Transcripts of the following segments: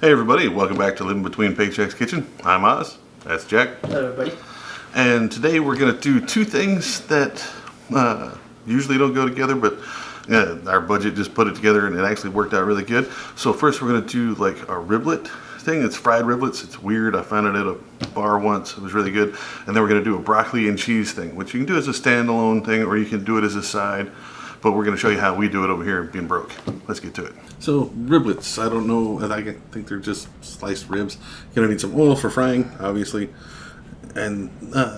Hey everybody, welcome back to Living Between Paychecks Kitchen. I'm Oz, that's Jack. Hello everybody. And today we're going to do two things that usually don't go together, but our budget just put it together and it actually worked out really good. So first we're going to do like a riblet thing. It's fried riblets. It's weird. I found it at a bar once. It was really good. And then we're going to do a broccoli and cheese thing, which you can do as a standalone thing or you can do it as a side. But we're going to show you how we do it over here being broke. Let's get to it. So riblets, I don't know, I think they're just sliced ribs. You're going to need some oil for frying, obviously. And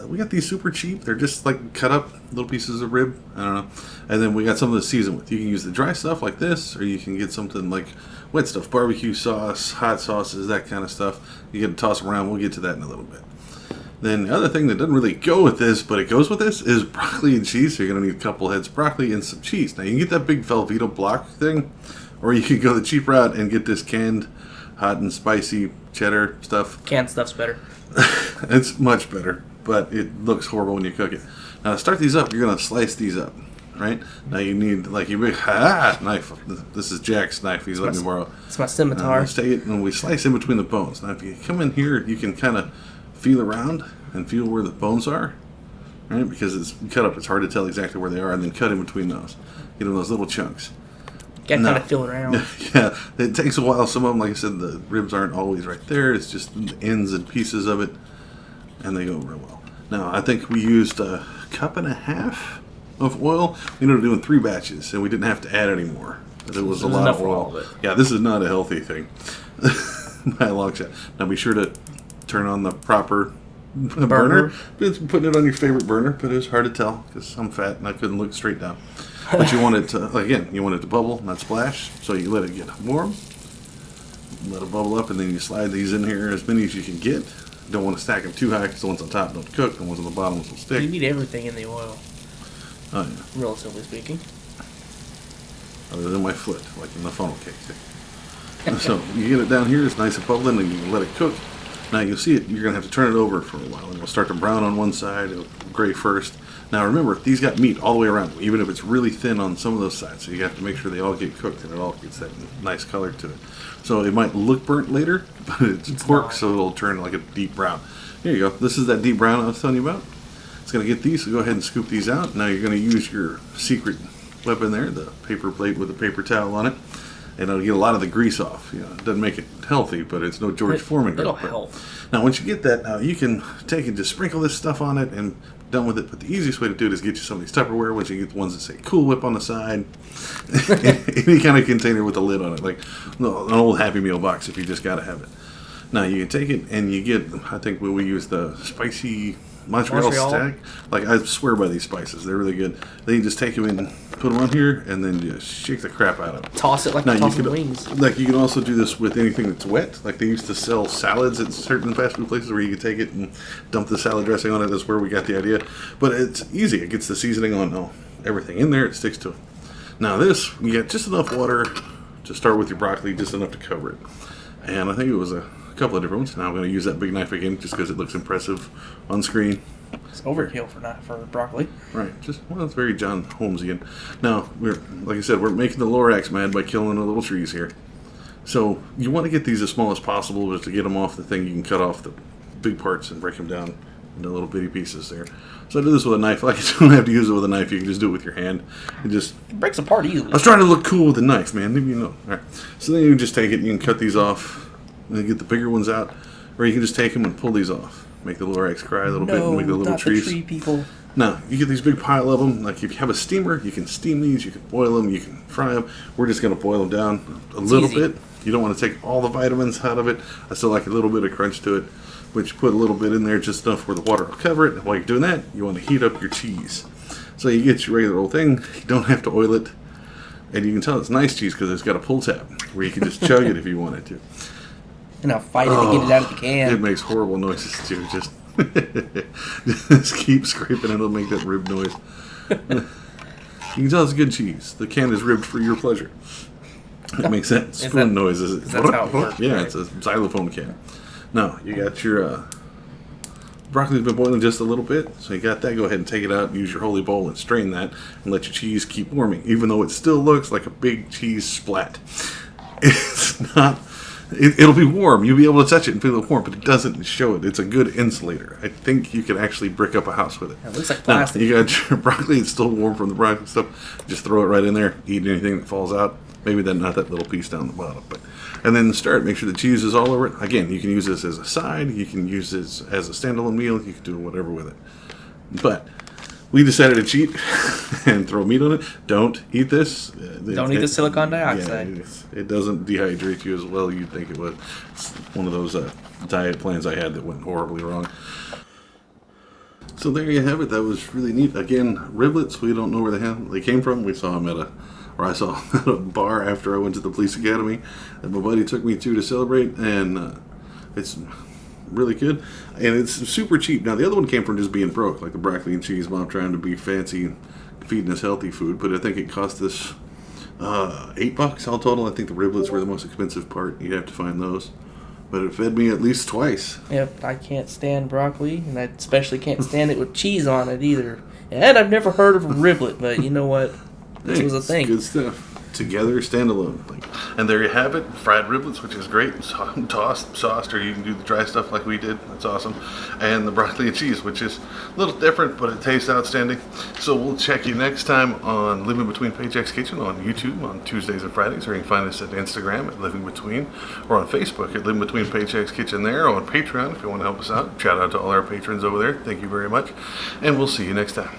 we got these super cheap. They're just like cut up little pieces of rib. I don't know. And then we got something to season with. You can use the dry stuff like this, or you can get something like wet stuff, barbecue sauce, hot sauces, that kind of stuff. You get to toss them around. We'll get to that in a little bit. Then the other thing that doesn't really go with this, but it goes with this, is broccoli and cheese. So you're going to need a couple heads of broccoli and some cheese. Now you can get that big Velveeta block thing, or you can go the cheap route and get this canned hot and spicy cheddar stuff. Canned stuff's better. It's much better, but it looks horrible when you cook it. Now to start these up, you're going to slice these up, right? Now you need like a big knife. This is Jack's knife. He's letting me borrow. It's my scimitar. Let's take it and we slice in between the bones. Now if you come in here, you can kind of feel around and feel where the bones are, right? Because it's cut up, it's hard to tell exactly where they are, and then cut in between those. Get in those little chunks. Got to kind of feel around. Yeah, it takes a while. Some of them, like I said, the ribs aren't always right there. It's just the ends and pieces of it, and they go real well. Now, I think we used a cup and a half of oil. We ended up doing 3 batches, and we didn't have to add any more. It was a lot of oil. Yeah, this is not a healthy thing by a long shot. Now, be sure to turn on the proper burner. It's putting it on your favorite burner, but it was hard to tell because I'm fat and I couldn't look straight down. But you want it to, again, you want it to bubble, not splash. So you let it get warm, let it bubble up, and then you slide these in here as many as you can get. Don't want to stack them too high because the ones on top don't cook, the ones on the bottom will stick. You need everything in the oil. Oh yeah. Relatively speaking. Other than my foot, like in the funnel cake. So you get it down here, it's nice and bubbling, and you can let it cook. Now you'll see it, you're going to have to turn it over for a while. And it'll start to brown on one side, it'll gray first. Now remember, these got meat all the way around, even if it's really thin on some of those sides. So you have to make sure they all get cooked and it all gets that nice color to it. So it might look burnt later, but it's pork, so it'll turn like a deep brown. Here you go. This is that deep brown I was telling you about. It's going to get these, so go ahead and scoop these out. Now you're going to use your secret weapon there, the paper plate with a paper towel on it. And it'll get a lot of the grease off. You know, it doesn't make it healthy, but it's no George Foreman. It'll help. Now, once you get that, now you can take and just sprinkle this stuff on it and done with it. But the easiest way to do it is get you some of these Tupperware, which you get the ones that say Cool Whip on the side. Any kind of container with a lid on it, like an old Happy Meal box if you just got to have it. Now, you can take it and you get, I think we use the spicy Montreal stack. Like, I swear by these spices. They're really good. Then you just take them and put them on here and then just shake the crap out of them. Toss it like tossing wings. Like, you can also do this with anything that's wet. Like, they used to sell salads at certain fast food places where you could take it and dump the salad dressing on it. That's where we got the idea. But it's easy. It gets the seasoning on everything in there. It sticks to it. Now, this, you get just enough water to start with your broccoli, just enough to cover it. And I think it was a couple of different ones. Now I'm going to use that big knife again just because it looks impressive on screen. It's overkill for broccoli. Right. It's very John Holmesian. Now, like I said, we're making the Lorax mad by killing the little trees here. So you want to get these as small as possible, just to get them off the thing. You can cut off the big parts and break them down into little bitty pieces there. So I do this with a knife. Like, you don't have to use it with a knife. You can just do it with your hand. It breaks apart easily. I was trying to look cool with a knife, man. Maybe you know. All right. So then you just take it and you can cut these off. And get the bigger ones out, or you can just take them and pull these off. Make the Lorax cry a little bit and make the little trees. The tree people. Now, you get these big pile of them. Like, if you have a steamer, you can steam these, you can boil them, you can fry them. We're just going to boil them down a little bit. You don't want to take all the vitamins out of it. I still like a little bit of crunch to it, but you put a little bit in there, just enough where the water will cover it. And while you're doing that, you want to heat up your cheese. So you get your regular old thing. You don't have to oil it. And you can tell it's nice cheese because it's got a pull tab where you can just chug it if you wanted to. And I'll fight it to get it out of the can. It makes horrible noises too. Just keep scraping and it'll make that rib noise. You can tell it's good cheese. The can is ribbed for your pleasure. It makes that spoon noise. That's how it works. Yeah, right? It's a xylophone can. Now, you got your broccoli's been boiling just a little bit, so you got that. Go ahead and take it out and use your holy bowl and strain that and let your cheese keep warming, even though it still looks like a big cheese splat. It's not It'll be warm. You'll be able to touch it and feel it warm, but it doesn't show it. It's a good insulator. I think you can actually brick up a house with it. It looks like Now, plastic. you got your broccoli. It's still warm from the broccoli stuff. Just throw it right in there. Eat anything that falls out. Maybe then not that little piece down the bottom. And then start. Make sure the cheese is all over it. Again, you can use this as a side. You can use this as a standalone meal. You can do whatever with it. But we decided to cheat and throw meat on it. Don't eat this. Don't eat the silicon dioxide. Yeah, it doesn't dehydrate you as well as you'd think it would. It's one of those diet plans I had that went horribly wrong. So there you have it. That was really neat. Again, Riblets, we don't know where the hell they came from. We saw them I saw them at a bar after I went to the police academy that my buddy took me to celebrate, and it's really good, and it's super cheap. Now the other one came from just being broke, like the broccoli and cheese mom trying to be fancy and feeding us healthy food, but I think it cost us $8 all total. I think the Riblets were the most expensive part. You'd have to find those, but it fed me at least twice. Yep, I can't stand broccoli, and I especially can't stand it with cheese on it either. And I've never heard of a riblet, but you know what? This was a thing. Good stuff. Together, standalone. And there you have it. Fried riblets, which is great. Tossed, sauced, or you can do the dry stuff like we did. That's awesome. And the broccoli and cheese, which is a little different, but it tastes outstanding. So we'll check you next time on Living Between Paychecks Kitchen on YouTube on Tuesdays and Fridays, or you can find us at Instagram at Living Between, or on Facebook at Living Between Paychecks Kitchen there, or on Patreon if you want to help us out. Shout out to all our patrons over there. Thank you very much. And we'll see you next time.